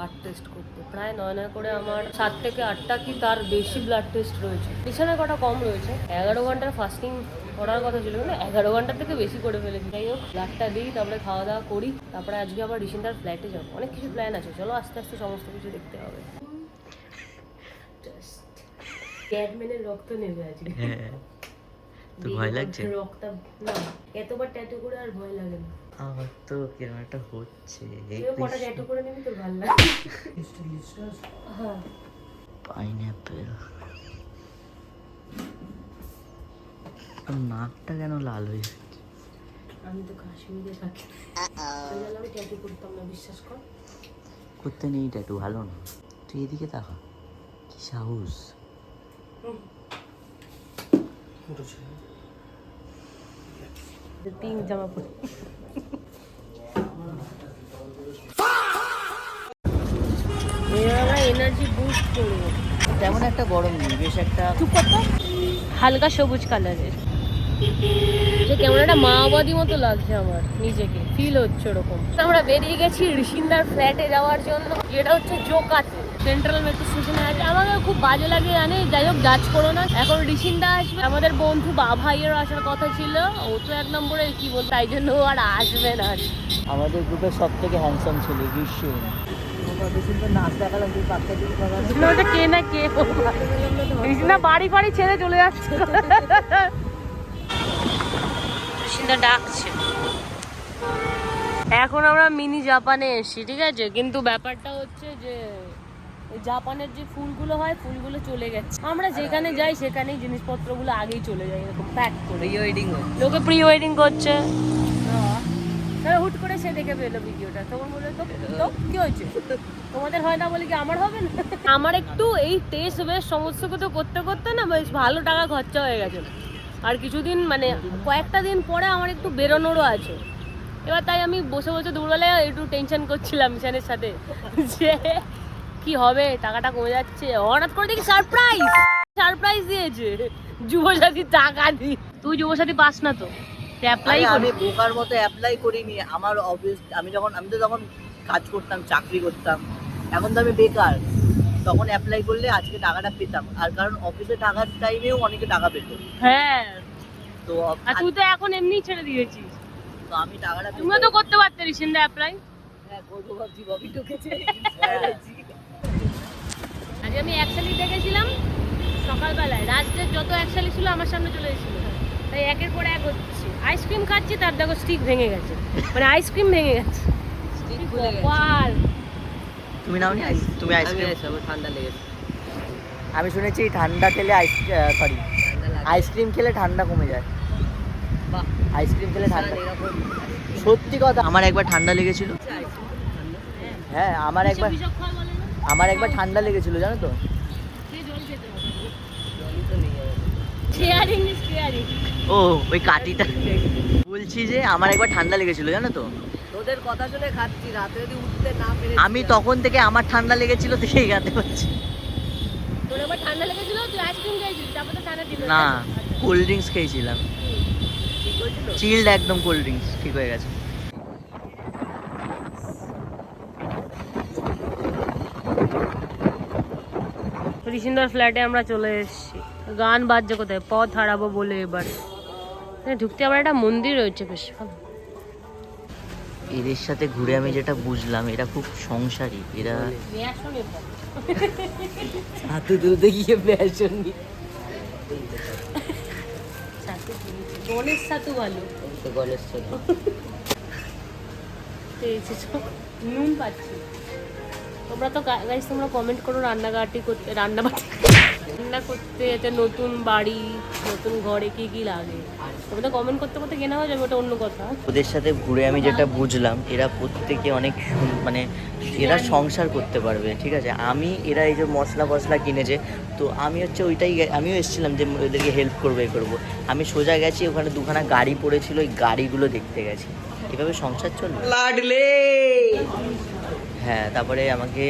Blood test করতে। প্রায় 9 করে আমার 7 থেকে 8টা কি তার বেশি ব্লাড টেস্ট রয়েছে। বিছানার কটা কম রয়েছে। 11 ঘন্টার ফাস্টিং করার কথা ছিল, কিন্তু 11 ঘন্টার থেকে বেশি করে ফেলেছি। যাই হোক, ব্লাডটা দিই, তারপরে খাওয়া দাওয়া করি, তারপরে আজকে আবার ঋষিন্দার ফ্ল্যাটে যাবো। অনেক কিছু প্ল্যান আছে, চলো আস্তে আস্তে সমস্ত কিছু দেখতে হবে। ক্যাটম্যানের রক্ত নেবে আজকে। তো ভয় লাগছে? রক্ত না, এতবার ট্যাটু করে আর ভয় লাগে না। আমার তো কেমন একটা হচ্ছে। কটা ট্যাটু করে নিবি তোর ভালো লাগে? হ্যাঁ, পাইনঅ্যাপেল। নাকটা কেন লাল হয়ে যাচ্ছে? আমি তো কাশ্মীরে থাকি, আমি ট্যাটু করতাম না, বিশ্বাস কর। করতে নেই ট্যাটু, ভালো না। তুই এদিকে তাকা, কি সাহস। পিঙ্ক জামা পরে এনার্জি বুস্ট করবো। তেমন একটা গরম নেই, বেশ একটা হালকা সবুজ কালারের, যে কেমন একটা মাওবাদী মতো লাগছে আমার নিজেকে, ফিল হচ্ছে ওরকম। আমরা বেরিয়ে গেছি ঋষিন্দার ফ্ল্যাটে যাওয়ার জন্য, যেটা হচ্ছে জোকাতে, সেন্ট্রাল মেট্রো স্টেশনে আছে। আমাকে খুব বাজে লাগে জানি, যাই হোক জাজ করো না। এখন ঋষিন্দা আসবে, আমাদের বন্ধু ভাইয়েরও আসার কথা ছিল, ও তো 1 নম্বরে কি বল, তাই জন্য ও আর আসবে না। আমাদের গ্রুপের সব থেকে হ্যান্ডসাম ছেলে বিশ্ব। নাচ দেখালাম, তুই পাত্তা দিবি না। ওটা কে না কে, ঋষিন্দা বাড়ি ফাড়ি ছেড়ে চলে যাচ্ছে। ঋষিন্দা ডাকছে। এখন আমরা মিনি জাপানে এসেছি, ঠিক আছে, কিন্তু ব্যাপারটা হচ্ছে যে জাপানের যে ফুলগুলো হয়, ফুলগুলো চলে গেছে। আমরা যেখানে যাই সেখানেই জিনিসপত্রগুলো আগেই চলে যায়, এরকম প্যাক করে। প্রি ওয়েডিং লোকে প্রি ওয়েডিং করছে। হুট করে সে দেখে পেলো ভিডিওটা, তখন বলে তো কি হয়েছে, তোমাদের হয় না বলে কি আমার হবে না? আমার একটু এই টেস্ট বেশ সমস্ত কিছু করতে করতে না বেশ ভালো টাকা খরচা হয়ে গেছে। আর কিছুদিন মানে কয়েকটা দিন পরে আমার একটু বেরোনোরও আছে। এবার তাই আমি বসে বসে দুপুরবেলায় একটু টেনশন করছিলাম মিশানের সাথে, যে কি হবে, টাকাটা কমে যাচ্ছে। হঠাৎ করে দেখি সারপ্রাইজ দিয়েছে, যুবসাথী টাকা দি। তুই যুবসাথী পাস না তো? আমি বোকার মতো অ্যাপ্লাই করিনি। আমার অফিস, আমি তো তখন কাজ করতাম, চাকরি করতাম। এখন তো আমি বেকার। তখন অ্যাপ্লাই করলে আজকে টাকাটা পেতাম, আর কারণ অফিসে টাকার টাইমেও অনেকে টাকা পেত। হ্যাঁ, তো আর তুই তো এখন এমনি ছেড়ে দিয়েছিস। তো আমি টাকাটা তুমিও তো করতে পারতে রিসেন্ট অ্যাপ্লাই। হ্যাঁ করবো ভাবছি, ববি ঢুকেছে। আজ আমি একশালি দেখেছিলাম সকালবেলায়, রাজ্যের যত একশালি ছিল আমার সামনে চলে এসেছিল, তাই একের পর এক হচ্ছে। আইসক্রিম খাচ্ছি, তার দেখো স্টিক ভেঙে গেছে, মানে আইসক্রিম ভেঙে গেছে। তুমি নাওনি? তুমি আইসক্রিম? ঠান্ডা লেগেছে। আমি শুনেছি ঠান্ডা খেলে আইসক্রিম খেলে ঠান্ডা কমে যায়। আইসক্রিম খেলে ঠান্ডা, সত্যি কথা। আমার একবার ঠান্ডা লেগেছিল। হ্যাঁ, আমার একবার ঠান্ডা লেগেছিল, জানো তো। ও ওই কাটিটা বলছি, যে আমার একবার ঠান্ডা লেগেছিল, জানো তো। তোদের কথা শুনে খাচ্ছি, রাতে যদি উঠতে না পেরে আমি তখন থেকে আমার ঠান্ডা লেগেছিল দেখেই গাতে পারছি। তোর একবার ঠান্ডা লেগেছিল, তুই আইসক্রিম খেয়েছিস, তারপর তো ঠান্ডা দিল না, কোল্ড ড্রিঙ্কস খেয়েছিলাম, ঠিক হয়েছিল। চিল্ড একদম কোল্ড ড্রিঙ্কস, ঠিক হয়ে গেছে। ঋষিন্দর ফ্ল্যাটে আমরা চলে এসেছি। গান বাজছে কোথায়, পথ হারাবো বলে। এবার ঢুকতে আবার একটা মন্দির রয়েছে, বেশ ভালো। এদের সাথে ঘুরে আমি যেটা বুঝলাম, এরা খুব সংসারী। এরা হাতু দুধে গিয়ে বেসন গণেশ ছাতু ভালো, গণেশ নুন পাচ্ছি। তোমরা তো গাইস, তোমরা কমেন্ট করো রান্না করতে, এতে নতুন বাড়ি, নতুন ঘরে কি কি লাগে। তোমরা তো কমেন্ট করতে করতে কেনা হয়ে যাবে, ওটা অন্য কথা। ওদের সাথে ঘুরে আমি যেটা বুঝলাম, এরা প্রত্যেকে অনেক মানে এরা সংসার করতে পারবে, ঠিক আছে। এরা এই যে মশলা কিনেছে, তো আমি হচ্ছে আমিও এসেছিলাম যে ওদেরকে হেল্প করবো, করবো। আমি সোজা গেছি, ওখানে দুখানা গাড়ি পড়েছিল, ওই গাড়িগুলো দেখতে গেছি। এভাবে সংসার চলবে। লাডলে হ্যাঁ, তারপরে আমাকে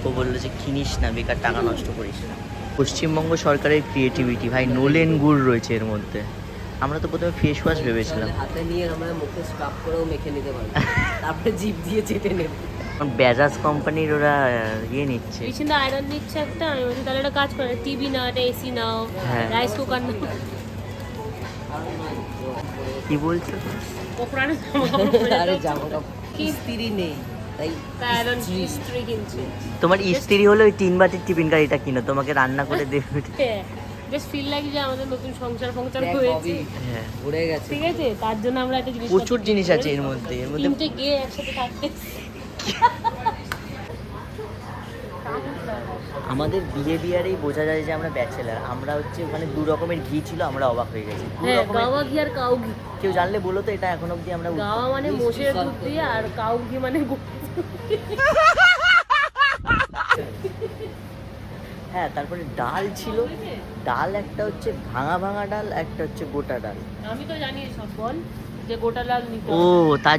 ও বললো যে কিনিস না, বেকার টাকা নষ্ট করিস না। পশ্চিমবঙ্গ সরকারের ক্রিয়েটিভিটি ভাই, নোলেন গুড় রয়েছে এর মধ্যে। আমরা তো প্রথমে ফেস ওয়াশ ভেবেছিলাম। হাতে নিয়ে আমরা মুখে স্ক্রাব করেও মেখে নিতে পারবো, তারপরে জিভ দিয়ে চেটে নেব। ব্যাজাজ কোম্পানির ওরা ইয়ে নিচ্ছে। রিসেন্ট আয়রন নিচ্ছে একটা, আমি বলছি তাহলে একটা কাজ করে, টিভি নাও, একটা এসি নাও, হ্যাঁ। রাইস কুকার নাও। কি বলছো? ওপরানে জামা কাপড় পরে আরে যাও। জামা কাপড় কি? ইস্ত্রি নেই তাই আয়রন ইস্ত্রি। ইস্ত্রি কিনছে। তোমার স্ত্রী হলো ওই 3 বাটির টিফিন গাড়িটা কিনো, তোমাকে রান্না করে দেবে। বেশ ফিল লাগে যে আমাদের নতুন সংসার দেখ হয়েছে। ববি, হ্যাঁ, ঘুরে গেছে। ঠিক আছে, তার জন্য আমরা একটা জিনিস প্রচুর জিনিস আছে এর মধ্যে। তিনটে গিয়ে একসাথে থাকতে। আমাদের বিহেভিয়ারেই বোঝা যায় যে আমরা ব্যাচেলার। আমরা হচ্ছে ওখানে 2 রকমের ঘি ছিল, আমরা অবাক হয়ে গেছি। 2 হ্যাঁ, রকমের গাওয়া ঘি আর কাউ ঘি। কেউ জানলে বলো তো, এটা এখন অবধি আমরা গাওয়া মানে মোষের দুধ দিয়ে, আর কাউ ঘি মানে হ্যাঁ, তারপরে ডাল ছিল। ডাল একটা হচ্ছে ভাঙা ভাঙা ডাল, একটা হচ্ছে গোটা ডাল। আমি তো জানি সব, বল যে গোটা ডাল নিতে ও হবে। তার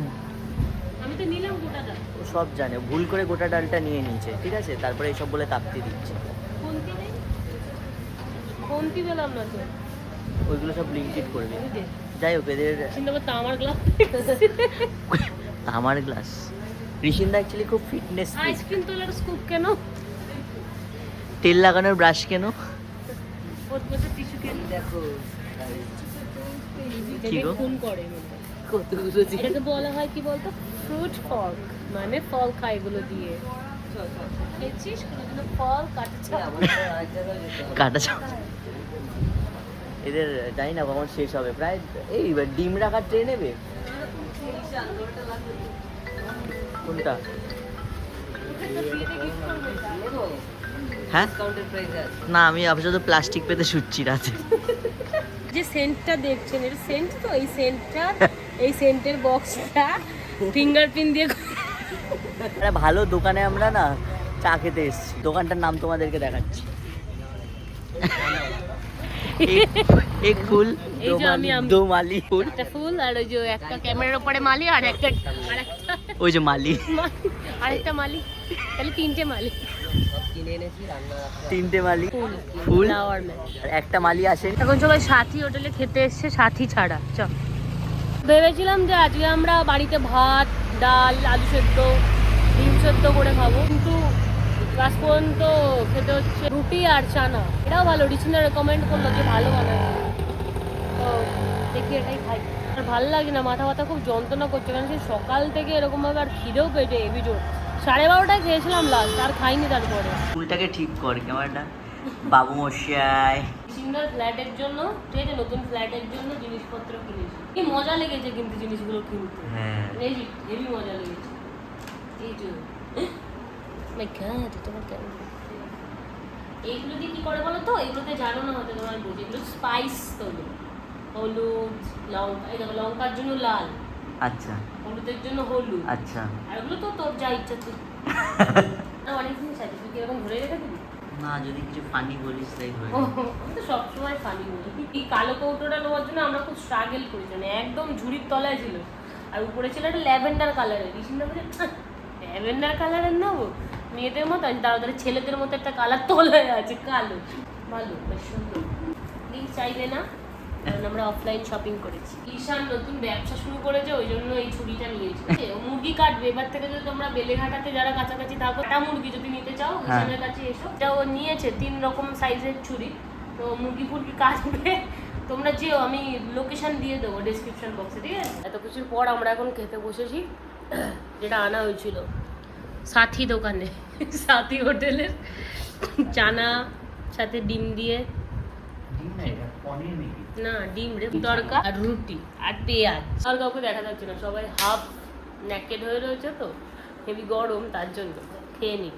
আমি তো নিলাম গোটা ডাল। ও সব জানে, ভুল করে গোটা ডালটা নিয়ে নিয়েছে, ঠিক আছে। তারপরে এইসব বলে তাপ্তি দিচ্ছে। কোনটি নেই, কোনটি দিলাম না তো। ওইগুলো সব লিঙ্কিট করবে। এই যে, যাই হোক, এদের চিন্তা করতে আমার গ্লাস। তামার গ্লাস। ঋষিন্দা অ্যাকচুয়ালি খুব ফিটনেস। আইসক্রিম তোলার স্কুপ কেন? তেল লাগানোর ব্রাশ কেন? ওর মধ্যে টিস্যু কেন? দেখো কি গো? খুন করে মনে হয়। কতগুলো জিনিস। এটাকে বলা হয় কি বলতো, ফ্রুট ফর্ক, মানে ফল খায় এগুলো দিয়ে। খেয়েছিস কোনোদিনও ফল কাটছে? আমার তো আর জায়গায় যেতে হবে। কাটা চাও। এদের জানি না কখন শেষ হবে। প্রায় এই ডিম রাখার ট্রে নেবে কোনটা? নেবো? হ্যাঁ, ডিসকাউন্টের প্রাইসে আছে। না আমি আপাতত প্লাস্টিক পেতে শুচ্ছি রাতে। যে সেন্টটা দেখছেন, এটা সেন্ট তো, এই সেন্টের বক্সটা ফিঙ্গারপ্রিন্ট দিয়ে একটা ভালো দোকানে আমরা না চা খেতে এসেছি। দোকানটার নাম তোমাদেরকে দেখাচ্ছি। এক ফুল এই যে আমি দো মালি ফুল। একটা ফুল, আর ওই যে একটা ক্যামেরার উপরে মালি, আর একটা ওই যে মালি, আরেকটা মালি, তাহলে 3টে মালি। সব কিনে এনেছি রান্না রাখতে। 3টে মালি ফুল ফুল ফ্লাওয়ার ম্যান। আর একটা মালি আসে। এখন সবাই সাথী হোটেলে খেতে এসছে, সাথী ছাড়া। চল, ভেবেছিলাম যে আজকে আমরা বাড়িতে ভাত, ডাল, আলু সেদ্ধ, ডিম সেদ্ধ করে খাবো, কিন্তু লাস্ট পর্যন্ত খেতে হচ্ছে রুটি আর চানা। এটাও ভালো, রিসিনা রেকমেন্ড করলো যে ভালো বানায়, তো দেখি এটাই খাই। আর ভালো লাগে না, মাথা ব্যথা খুব যন্ত্রণা করছে, কারণ সেই সকাল থেকে এরকমভাবে, আর খিদেও পেটে হেভি জোর। 12:30টায় খেয়েছিলাম লাস্ট, আর খাইনি তারপরে। ফুলটাকে ঠিক কর ক্যামেরাটা। বাবু মশাই সিঙ্গেল ফ্ল্যাটের জন্য, ঠিক আছে, নতুন ফ্ল্যাটের জন্য জিনিসপত্র কিনেছি। কি মজা লেগেছে কিন্তু জিনিসগুলো কিনতে। হ্যাঁ, এই যে হেভি মজা লেগেছে। এই যে মাই গড, এটা আমার কেমন? এইগুলো দিয়ে কি করে বলো তো? এগুলোতে জানো না হয়তো, তোমার বুঝি, এগুলো স্পাইস তোলো। হলুদ, লঙ্কা, এই দেখো লঙ্কার জন্য লাল, আচ্ছা হলুদের জন্য হলুদ, আচ্ছা। আর ওগুলো তো তোর যা ইচ্ছা তুই। অনেক জিনিস আছে, তুই কি এরকম ধরে রেখে দিবি? না, যদি কিছু ফানি বলিস তাই হয়। আমি তো সবসময় ফানি বলি। এই কালো কৌটোটা নেওয়ার জন্য আমরা খুব স্ট্রাগল করেছি, মানে একদম ঝুড়ির তলায় ছিল, আর উপরে ছিল একটা ল্যাভেন্ডার কালারের। রিসিন্দা বলে ল্যাভেন্ডার কালারের নেবো, মেয়েদের মতো, তাড়াতাড়ি ছেলেদের মতো একটা কালার তলায় আছে কালো। ভালো, বেশ সুন্দর। প্লিজ চাইবে না, কারণ আমরা অফলাইন শপিং করেছি। ঈশান নতুন ব্যবসা শুরু করেছে, ওই জন্য এই ছুরিটা নিয়েছি। মুরগি কাটবে এবার থেকে, যদি তোমরা বেলেঘাটাতে যারা কাছাকাছি থাকো, একটা মুরগি যদি নিতে চাও ঈশানের কাছে এসো। এটা ও নিয়েছে 3 রকম সাইজের ছুরি, তো মুরগি ফুরগি কাটবে, তোমরা যেও, আমি লোকেশন দিয়ে দেবো ডেসক্রিপশন বক্সে, ঠিক আছে? এত কিছুর পর আমরা এখন খেতে বসেছি, যেটা আনা হয়েছিল সাথী দোকানে, সাথী হোটেলের চানা সাথে ডিম দিয়ে, না ডিম রে, তড়কা আর রুটি আর পেঁয়াজ। আর কাউকে দেখা যাচ্ছে না, সবাই হাফ নেকেড হয়ে রয়েছে, তো হেভি গরম, তার জন্য খেয়ে নি।